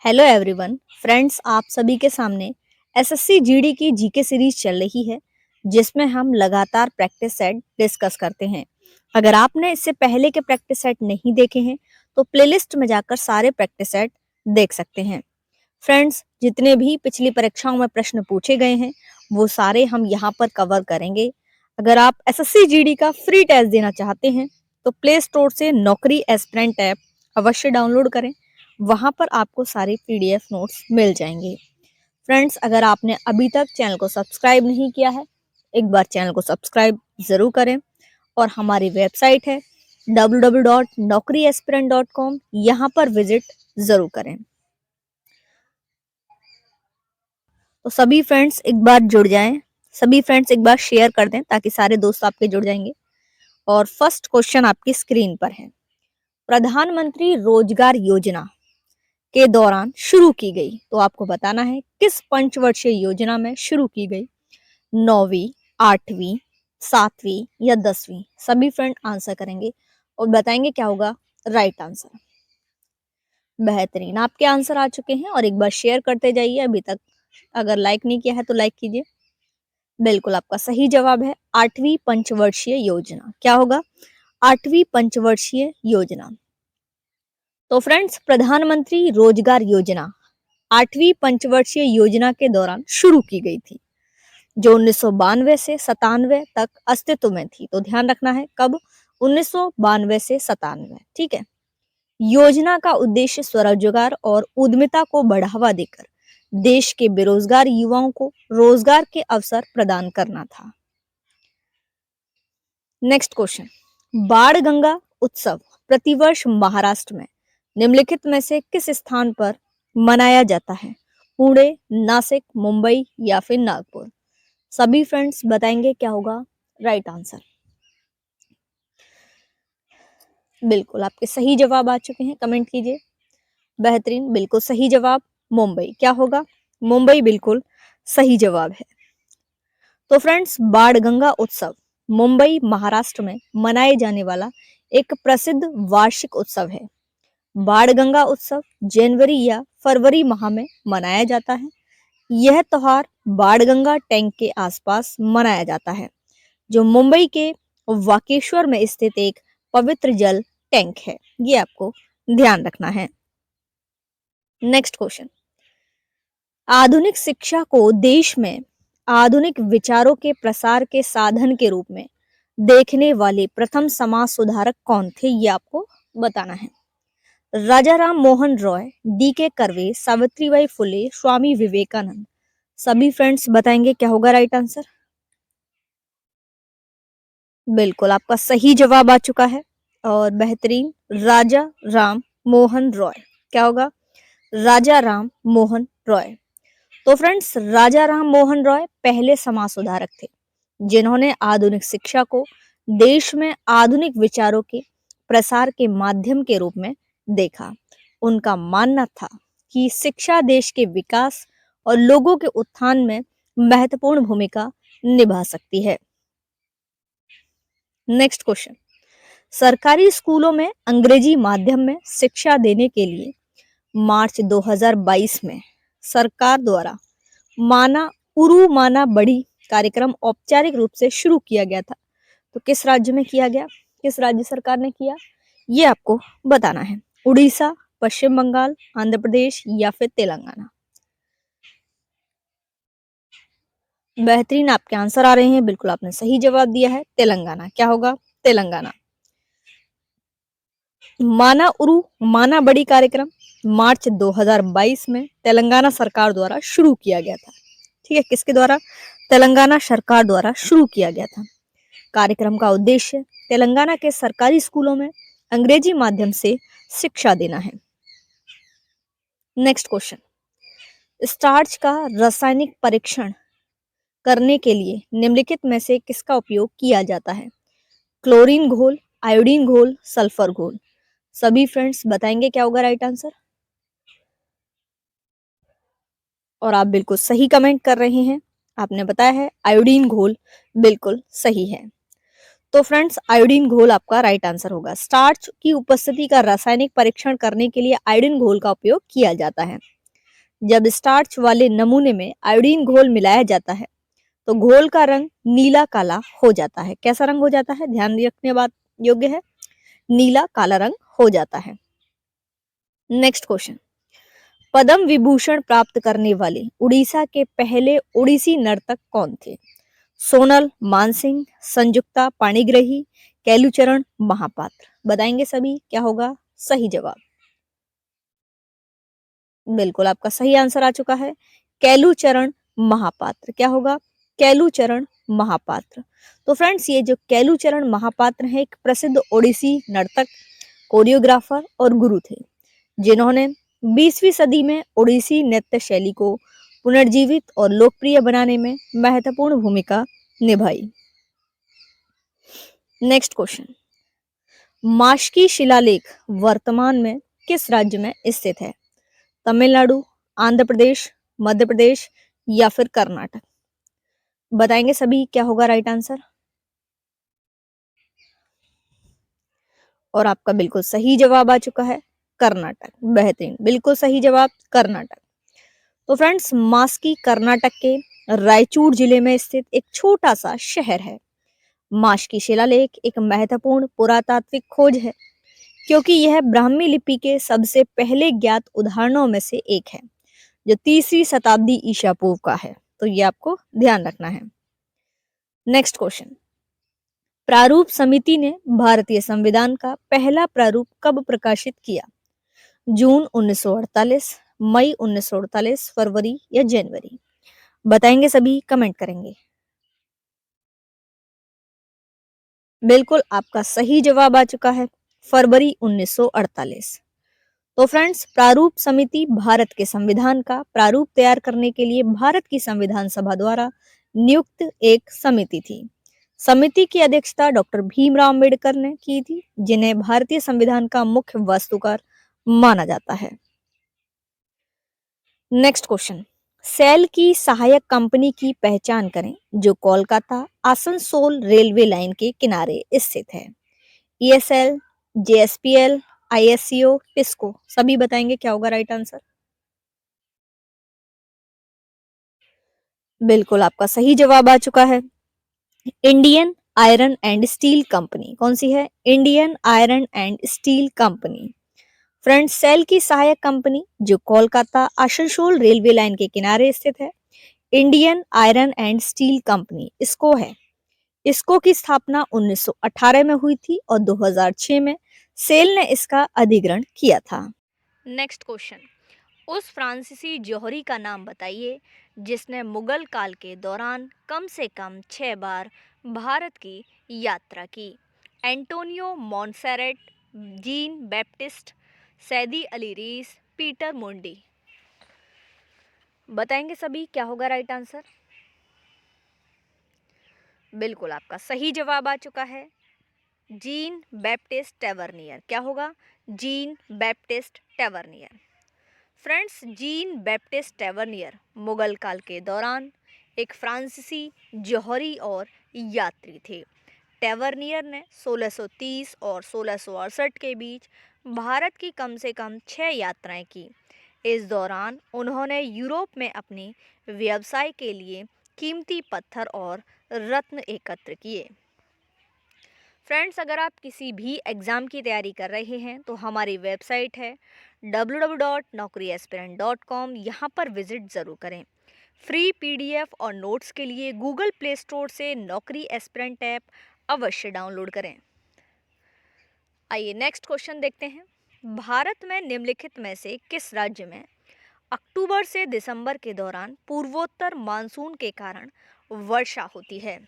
Hello everyone friends, आप सभी के सामने एसएससी जीडी की जीके सीरीज चल रही है जिसमें हम लगातार प्रैक्टिस सेट डिस्कस करते हैं। अगर आपने इससे पहले के प्रैक्टिस सेट नहीं देखे हैं तो प्लेलिस्ट में जाकर सारे प्रैक्टिस सेट देख सकते हैं। फ्रेंड्स, जितने भी पिछली परीक्षाओं में प्रश्न पूछे गए हैं वो सारे हम यहाँ पर कवर करेंगे। अगर आप एसएससी जीडी का फ्री टेस्ट देना चाहते हैं तो प्ले स्टोर से नौकरी एस्पिरेंट ऐप अवश्य डाउनलोड करें। वहां पर आपको सारे पीडीएफ नोट्स मिल जाएंगे। फ्रेंड्स, अगर आपने अभी तक चैनल को सब्सक्राइब नहीं किया है, एक बार चैनल को सब्सक्राइब जरूर करें और हमारी वेबसाइट है www.naukriaspirant.com, यहाँ पर विजिट जरूर करें। तो सभी फ्रेंड्स एक बार जुड़ जाएं, सभी फ्रेंड्स एक बार शेयर कर दें ताकि सारे दोस्त आपके जुड़ जाएंगे। और फर्स्ट क्वेश्चन आपकी स्क्रीन पर है। प्रधानमंत्री रोजगार योजना के दौरान शुरू की गई, तो आपको बताना है किस पंचवर्षीय योजना में शुरू की गई। 9वीं, 8वीं, 7वीं या 10वीं। सभी फ्रेंड आंसर करेंगे और बताएंगे क्या होगा राइट आंसर। बेहतरीन, आपके आंसर आ चुके हैं और एक बार शेयर करते जाइए। अभी तक अगर लाइक नहीं किया है तो लाइक कीजिए। बिल्कुल, आपका सही जवाब है 8वीं पंचवर्षीय योजना। क्या होगा? 8वीं पंचवर्षीय योजना। तो फ्रेंड्स, प्रधानमंत्री रोजगार योजना 8वीं पंचवर्षीय योजना के दौरान शुरू की गई थी, जो 1992 से 97 तक अस्तित्व में थी। तो ध्यान रखना है कब, 1992 से 97। ठीक है। योजना का उद्देश्य स्वरोजगार और उद्यमिता को बढ़ावा देकर देश के बेरोजगार युवाओं को रोजगार के अवसर प्रदान करना था। नेक्स्ट क्वेश्चन, बाण गंगा उत्सव प्रतिवर्ष महाराष्ट्र में निम्नलिखित में से किस स्थान पर मनाया जाता है? पुणे, नासिक, मुंबई या फिर नागपुर। सभी फ्रेंड्स बताएंगे क्या होगा राइट आंसर। बिल्कुल, आपके सही जवाब आ चुके हैं, कमेंट कीजिए। बेहतरीन, बिल्कुल सही जवाब मुंबई। क्या होगा? मुंबई बिल्कुल सही जवाब है। तो फ्रेंड्स, बाणगंगा उत्सव मुंबई महाराष्ट्र में मनाए जाने वाला एक प्रसिद्ध वार्षिक उत्सव है। बाणगंगा उत्सव जनवरी या फरवरी माह में मनाया जाता है। यह त्योहार बाणगंगा टैंक के आसपास मनाया जाता है, जो मुंबई के वाकेश्वर में स्थित एक पवित्र जल टैंक है। ये आपको ध्यान रखना है। नेक्स्ट क्वेश्चन, आधुनिक शिक्षा को देश में आधुनिक विचारों के प्रसार के साधन के रूप में देखने वाले प्रथम समाज सुधारक कौन थे? ये आपको बताना है। राजा राम मोहन रॉय, डी.के. कर्वे, सावित्रीबाई फुले, स्वामी विवेकानंद। सभी फ्रेंड्स बताएंगे क्या होगा राइट आंसर। बिल्कुल, आपका सही जवाब आ चुका है और बेहतरीन, राजा राम मोहन रॉय। क्या होगा? राजा राम मोहन रॉय। तो फ्रेंड्स, राजा राम मोहन रॉय पहले समाज सुधारक थे जिन्होंने आधुनिक शिक्षा को देश में आधुनिक विचारों के प्रसार के माध्यम के रूप में देखा। उनका मानना था कि शिक्षा देश के विकास और लोगों के उत्थान में महत्वपूर्ण भूमिका निभा सकती है। नेक्स्ट क्वेश्चन, सरकारी स्कूलों में अंग्रेजी माध्यम में शिक्षा देने के लिए मार्च 2022 में सरकार द्वारा माना उरु माना बड़ी कार्यक्रम औपचारिक रूप से शुरू किया गया था। तो किस राज्य में किया गया, किस राज्य सरकार ने किया, ये आपको बताना है। उड़ीसा, पश्चिम बंगाल, आंध्र प्रदेश या फिर तेलंगाना। बेहतरीन, आपके आंसर आ रहे हैं। बिल्कुल आपने सही जवाब दिया है, तेलंगाना। क्या होगा? तेलंगाना। माना उरु माना बड़ी कार्यक्रम मार्च 2022 में तेलंगाना सरकार द्वारा शुरू किया गया था। ठीक है, किसके द्वारा? तेलंगाना सरकार द्वारा शुरू किया गया था। कार्यक्रम का उद्देश्य तेलंगाना के सरकारी स्कूलों में अंग्रेजी माध्यम से शिक्षा देना है। नेक्स्ट क्वेश्चन, स्टार्च का रासायनिक परीक्षण करने के लिए निम्नलिखित में से किसका उपयोग किया जाता है? क्लोरीन घोल, आयोडीन घोल, सल्फर घोल। सभी फ्रेंड्स बताएंगे क्या होगा राइट आंसर। और आप बिल्कुल सही कमेंट कर रहे हैं, आपने बताया है आयोडीन घोल बिल्कुल सही है। तो फ्रेंड्स, आयोडीन घोल आपका राइट आंसर होगा। स्टार्च की उपस्थिति का रासायनिक परीक्षण करने के लिए आयोडीन घोल का उपयोग किया जाता है। जब स्टार्च वाले नमूने में आयोडीन घोल मिलाया जाता है तो घोल का रंग नीला काला हो जाता है। कैसा रंग हो जाता है? ध्यान रखने बात योग्य है, नीला काला रंग हो जाता है। नेक्स्ट क्वेश्चन, पद्म विभूषण प्राप्त करने वाले उड़ीसा के पहले ओडिसी नर्तक कौन थे? सोनल, मानसिंह, संयुक्ता पाणिग्राही, कैलूचरण महापात्र। बताएंगे सभी क्या होगा सही जवाब? बिल्कुल आपका सही आंसर आ चुका है, कैलूचरण महापात्र। क्या होगा? कैलूचरण महापात्र। तो फ्रेंड्स, ये जो कैलूचरण महापात्र है एक प्रसिद्ध ओडिसी नर्तक, कोरियोग्राफर और गुरु थे, जिन्होंने 20वीं सदी में ओडिसी नृत्य शैली को पुनर्जीवित और लोकप्रिय बनाने में महत्वपूर्ण भूमिका निभाई। नेक्स्ट क्वेश्चन, माशकी शिलालेख वर्तमान में किस राज्य में स्थित है? तमिलनाडु, आंध्र प्रदेश, मध्य प्रदेश या फिर कर्नाटक। बताएंगे सभी क्या होगा राइट आंसर? और आपका बिल्कुल सही जवाब आ चुका है कर्नाटक। बेहतरीन, बिल्कुल सही जवाब कर्नाटक। तो फ्रेंड्स, मास्की कर्नाटक के रायचूर जिले में स्थित एक छोटा सा शहर है। मास्की शिलालेख एक महत्वपूर्ण पुरातात्विक खोज है क्योंकि यह ब्राह्मी लिपि के सबसे पहले ज्ञात उदाहरणों में से एक है जो 3वीं शताब्दी ईसा पूर्व का है। तो ये आपको ध्यान रखना है। नेक्स्ट क्वेश्चन, प्रारूप समिति ने भारतीय संविधान का पहला प्रारूप कब प्रकाशित किया? जून 1948, मई 1948, फरवरी या जनवरी। बताएंगे सभी, कमेंट करेंगे। बिल्कुल आपका सही जवाब आ चुका है, फरवरी 1948। तो फ्रेंड्स, प्रारूप समिति भारत के संविधान का प्रारूप तैयार करने के लिए भारत की संविधान सभा द्वारा नियुक्त एक समिति थी। समिति की अध्यक्षता डॉक्टर भीमराव अम्बेडकर ने की थी, जिन्हें भारतीय संविधान का मुख्य वास्तुकार माना जाता है। नेक्स्ट क्वेश्चन, सेल की सहायक कंपनी की पहचान करें जो कोलकाता आसनसोल रेलवे लाइन के किनारे स्थित है। ESL, JSPL, ISCO, TISCO. सभी बताएंगे क्या होगा राइट आंसर? बिल्कुल आपका सही जवाब आ चुका है, Indian iron and steel company. कौन सी है? Indian iron and steel company. Friends, SAIL की सहायक कंपनी जो कोलकाता आसनसोल रेलवे लाइन के किनारे स्थित है, Indian iron and steel company इसको है। इसको की स्थापना 1918 में हुई थी और 2006 में सेल ने इसका अधिग्रहण किया था। नेक्स्ट क्वेश्चन, उस फ्रांसीसी जौहरी का नाम बताइए जिसने मुगल काल के दौरान कम से कम 6 बार भारत की यात्रा की। एंटोनियो मॉन्सेरेट, जीन बैप्टिस्ट, सैदी अली रीस, पीटर मोंडी। बताएंगे सभी क्या होगा राइट आंसर? बिल्कुल आपका सही जवाब आ चुका है, जीन बैप्टिस्ट टेवर्नियर। क्या होगा? Jean Baptiste Tavernier. Friends, Jean Baptiste Tavernier Mughal काल के दौरान एक फ्रांसीसी जौहरी और यात्री थे। टेवर्नियर ने 1630 और 1668 के बीच भारत की कम से कम 6 यात्राएं की। इस दौरान उन्होंने यूरोप में अपनी व्यवसाय के लिए कीमती पत्थर और रत्न एकत्र किए। फ्रेंड्स, अगर आप किसी भी एग्ज़ाम की तैयारी कर रहे हैं तो हमारी वेबसाइट है www.naukriaspirant.com। यहाँ पर विजिट ज़रूर करें। फ्री पीडीएफ और नोट्स के लिए गूगल प्ले स्टोर से नौकरी एस्पिरेंट ऐप अवश्य डाउनलोड करें। आइए नेक्स्ट क्वेश्चन देखते हैं, भारत में निम्नलिखित में से किस राज्य में अक्टूबर से दिसंबर के दौरान पूर्वोत्तर मानसून के कारण वर्षा होती है?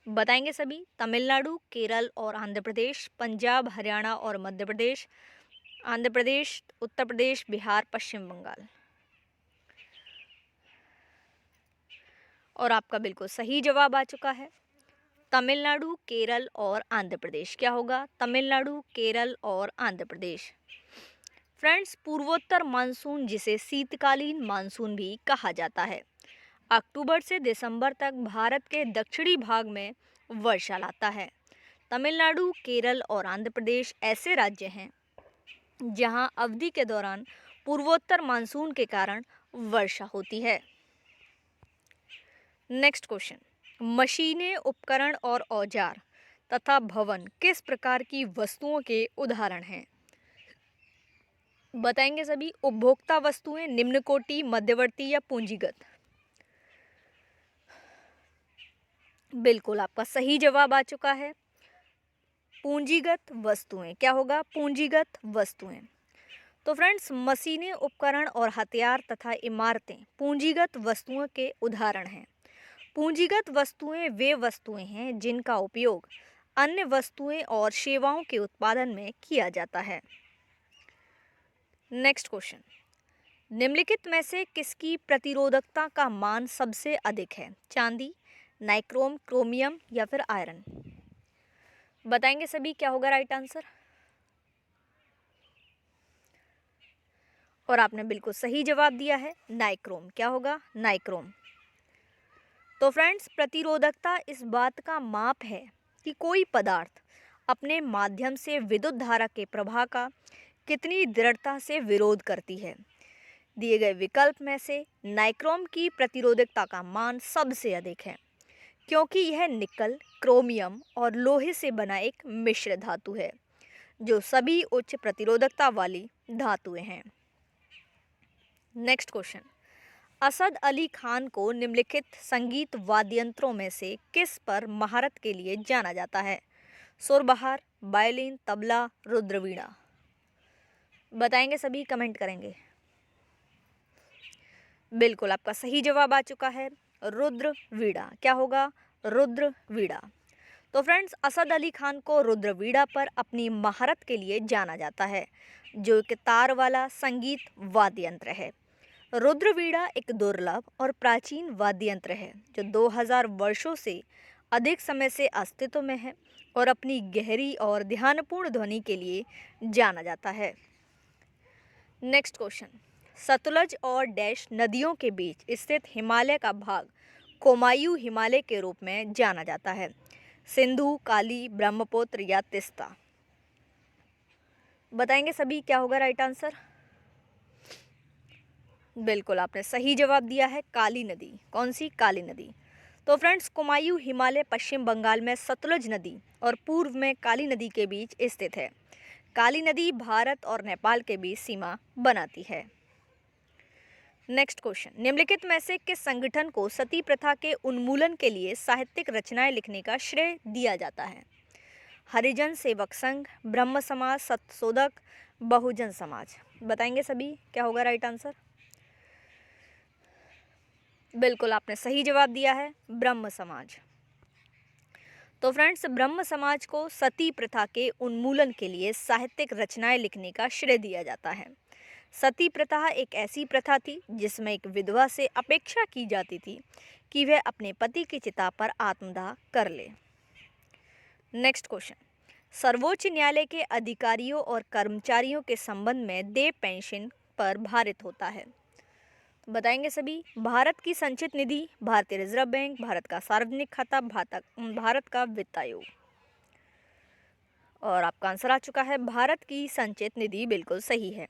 बताएंगे सभी, तमिलनाडु, केरल और आंध्र प्रदेश, पंजाब, हरियाणा और मध्य प्रदेश, आंध्र प्रदेश, उत्तर प्रदेश, बिहार, पश्चिम बंगाल। और आपका बिल्कुल सही जवाब आ चुका है, तमिलनाडु, केरल और आंध्र प्रदेश। क्या होगा? तमिलनाडु, केरल और आंध्र प्रदेश। फ्रेंड्स, पूर्वोत्तर मानसून जिसे शीतकालीन मानसून भी कहा जाता है, अक्टूबर से दिसंबर तक भारत के दक्षिणी भाग में वर्षा लाता है। तमिलनाडु, केरल और आंध्र प्रदेश ऐसे राज्य हैं जहां अवधि के दौरान पूर्वोत्तर मानसून के कारण वर्षा होती है। नेक्स्ट क्वेश्चन, मशीनें, उपकरण और औजार तथा भवन किस प्रकार की वस्तुओं के उदाहरण हैं? बताएंगे सभी। उपभोक्ता वस्तुएं, निम्न कोटि, मध्यवर्ती या पूंजीगत? बिल्कुल आपका सही जवाब आ चुका है, पूंजीगत वस्तुएं। क्या होगा? पूंजीगत वस्तुएं। तो फ्रेंड्स, मशीनें, उपकरण और हथियार तथा इमारतें पूंजीगत वस्तुओं के उदाहरण हैं। पूंजीगत वस्तुएं वे वस्तुएं हैं जिनका उपयोग अन्य वस्तुएं और सेवाओं के उत्पादन में किया जाता है। नेक्स्ट क्वेश्चन, निम्नलिखित में से किसकी प्रतिरोधकता का मान सबसे अधिक है? चांदी, नाइक्रोम, क्रोमियम या फिर आयरन? बताएंगे सभी क्या होगा राइट आंसर। और आपने बिल्कुल सही जवाब दिया है, नाइक्रोम। क्या होगा? नाइक्रोम। तो फ्रेंड्स, प्रतिरोधकता इस बात का माप है कि कोई पदार्थ अपने माध्यम से विद्युत धारा के प्रवाह का कितनी दृढ़ता से विरोध करती है। दिए गए विकल्प में से नाइक्रोम की प्रतिरोधकता का मान सबसे अधिक है क्योंकि यह निकल, क्रोमियम और लोहे से बना एक मिश्र धातु है जो सभी उच्च प्रतिरोधकता वाली धातुएं हैं। नेक्स्ट क्वेश्चन, असद अली खान को निम्नलिखित संगीत वाद्ययंत्रों में से किस पर महारत के लिए जाना जाता है? सुरबहार, वायलिन, तबला, रुद्रवीणा? बताएंगे सभी, कमेंट करेंगे। बिल्कुल आपका सही जवाब आ चुका है, रुद्रवीणा। क्या होगा? रुद्रवीणा। तो फ्रेंड्स, असद अली खान को रुद्रवीणा पर अपनी महारत के लिए जाना जाता है जो एक तार वाला संगीत वाद्य यंत्र है। रुद्रवीणा एक दुर्लभ और प्राचीन वाद्य यंत्र है जो 2000 वर्षों से अधिक समय से अस्तित्व में है और अपनी गहरी और ध्यानपूर्ण ध्वनि के लिए जाना जाता है। नेक्स्ट क्वेश्चन, सतलज और डैश नदियों के बीच स्थित हिमालय का भाग कुमायूं हिमालय के रूप में जाना जाता है। सिंधु, काली, ब्रह्मपुत्र या तीस्ता? बताएंगे सभी क्या होगा राइट आंसर। बिल्कुल आपने सही जवाब दिया है, काली नदी। कौन सी? काली नदी। तो फ्रेंड्स, कुमायूं हिमालय पश्चिम बंगाल में सतलज नदी और पूर्व में काली नदी के बीच स्थित है। काली नदी भारत और नेपाल के बीच सीमा बनाती है। नेक्स्ट क्वेश्चन, निम्नलिखित में से किस संगठन को सती प्रथा के उन्मूलन के लिए साहित्यिक रचनाएं लिखने का श्रेय दिया जाता है? हरिजन सेवक संघ, ब्रह्म समाज, सतशोधक, बहुजन समाज? बताएंगे सभी क्या होगा राइट आंसर। बिल्कुल आपने सही जवाब दिया है, ब्रह्म समाज। तो फ्रेंड्स, ब्रह्म समाज को सती प्रथा के उन्मूलन के लिए साहित्यिक रचनाएं लिखने का श्रेय दिया जाता है। सती प्रथा एक ऐसी प्रथा थी जिसमें एक विधवा से अपेक्षा की जाती थी कि वह अपने पति की चिता पर आत्मदाह कर ले। नेक्स्ट क्वेश्चन, सर्वोच्च न्यायालय के अधिकारियों और कर्मचारियों के संबंध में देय पेंशन पर भारित होता है। बताएंगे सभी। भारत की संचित निधि, भारतीय रिजर्व बैंक, भारत का सार्वजनिक खाता, भारत का वित्त आयोग? और आपका आंसर आ चुका है, भारत की संचित निधि बिल्कुल सही है।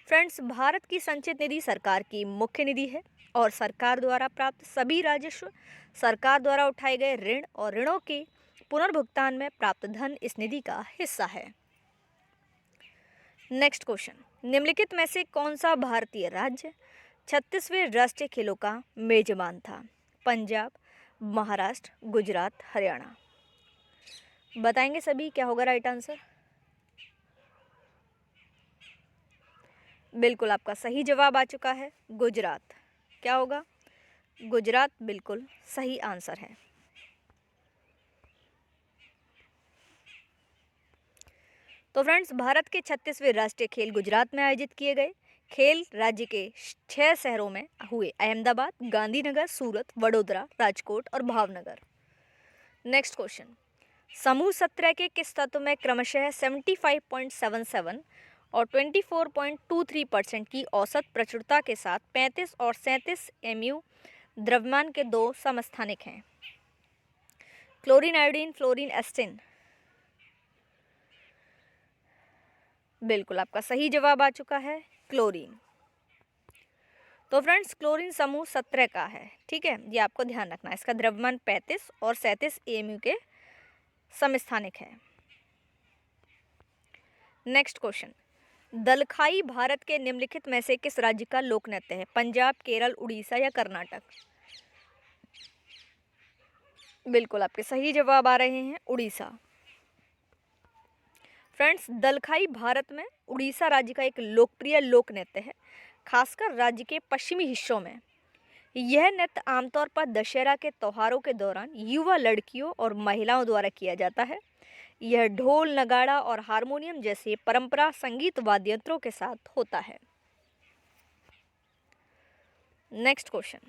फ्रेंड्स, भारत की संचित निधि सरकार की मुख्य निधि है और सरकार द्वारा प्राप्त सभी राजस्व, सरकार द्वारा उठाए गए ऋण और ऋणों के पुनर्भुगतान में प्राप्त धन इस निधि का हिस्सा है। नेक्स्ट क्वेश्चन, निम्नलिखित में से कौन सा भारतीय राज्य 36वें राष्ट्रीय खेलों का मेजबान था? पंजाब, महाराष्ट्र, गुजरात, हरियाणा? बताएंगे सभी क्या होगा राइट आंसर। बिल्कुल आपका सही जवाब आ चुका है, गुजरात। क्या होगा? गुजरात बिल्कुल सही आंसर है। तो फ्रेंड्स, भारत के 36वें राष्ट्रीय खेल गुजरात में आयोजित किए गए। खेल राज्य के 6 शहरों में हुए: अहमदाबाद, गांधीनगर, सूरत, वडोदरा, राजकोट और भावनगर। नेक्स्ट क्वेश्चन, समूह 17 के किस तत्व में क्रमशः 75.77 और 24.23% की औसत प्रचुरता के साथ 35 और 37 mu द्रव्यमान के दो समस्थानिक हैं? Chlorine, iodine, fluorine, एस्टिन? बिल्कुल आपका सही जवाब आ चुका है, क्लोरीन। तो फ्रेंड्स क्लोरीन समूह 17 का है, ठीक है, ये आपको ध्यान रखना है। इसका द्रव्यमान 35 और 37 AMU के समस्थानिक है। नेक्स्ट क्वेश्चन, दलखाई भारत के निम्नलिखित में से किस राज्य का लोक नृत्य है? पंजाब, केरल, उड़ीसा या कर्नाटक? बिल्कुल आपके सही जवाब आ रहे हैं उड़ीसा। फ्रेंड्स दलखाई भारत में उड़ीसा राज्य का एक लोकप्रिय लोक नृत्य है, खासकर राज्य के पश्चिमी हिस्सों में। यह नृत्य आमतौर पर दशहरा के त्योहारों के दौरान युवा लड़कियों और महिलाओं द्वारा किया जाता है। यह ढोल, नगाड़ा और हारमोनियम जैसे परंपरा संगीत वाद्य यंत्रों के साथ होता है। नेक्स्ट क्वेश्चन,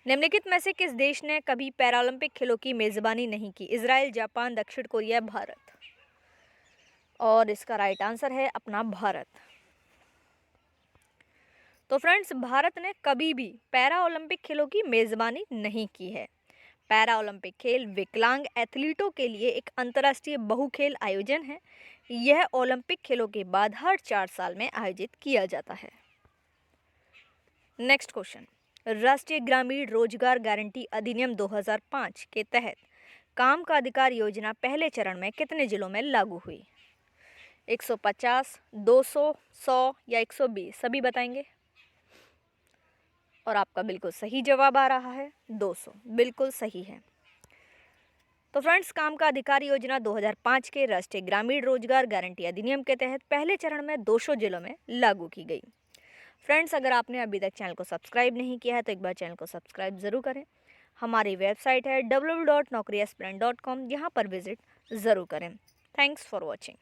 निम्नलिखित में से किस देश ने कभी पैरालंपिक खेलों की मेजबानी नहीं की? इजराइल, जापान, दक्षिण कोरिया, भारत? और इसका राइट आंसर है अपना भारत। तो फ्रेंड्स भारत ने कभी भी पैरा ओलंपिक खेलों की मेजबानी नहीं की है। पैरा ओलंपिक खेल विकलांग एथलीटों के लिए एक अंतर्राष्ट्रीय बहुखेल आयोजन है। यह ओलंपिक खेलों के बाद हर 4 साल में आयोजित किया जाता है। नेक्स्ट क्वेश्चन, राष्ट्रीय ग्रामीण रोजगार गारंटी अधिनियम 2005 के तहत काम का अधिकार योजना पहले चरण में कितने जिलों में लागू हुई? 150, 200, 100 या 120? सभी बताएंगे। और आपका बिल्कुल सही जवाब आ रहा है 200, बिल्कुल सही है। तो फ्रेंड्स काम का अधिकार योजना 2005 के राष्ट्रीय ग्रामीण रोजगार गारंटी अधिनियम के तहत पहले चरण में 200 जिलों में लागू की गई। फ्रेंड्स अगर आपने अभी तक चैनल को सब्सक्राइब नहीं किया है तो एक बार चैनल को सब्सक्राइब ज़रूर करें। हमारी वेबसाइट है www.naukriaspirant.com, यहाँ पर विजिट ज़रूर करें। Thanks for watching.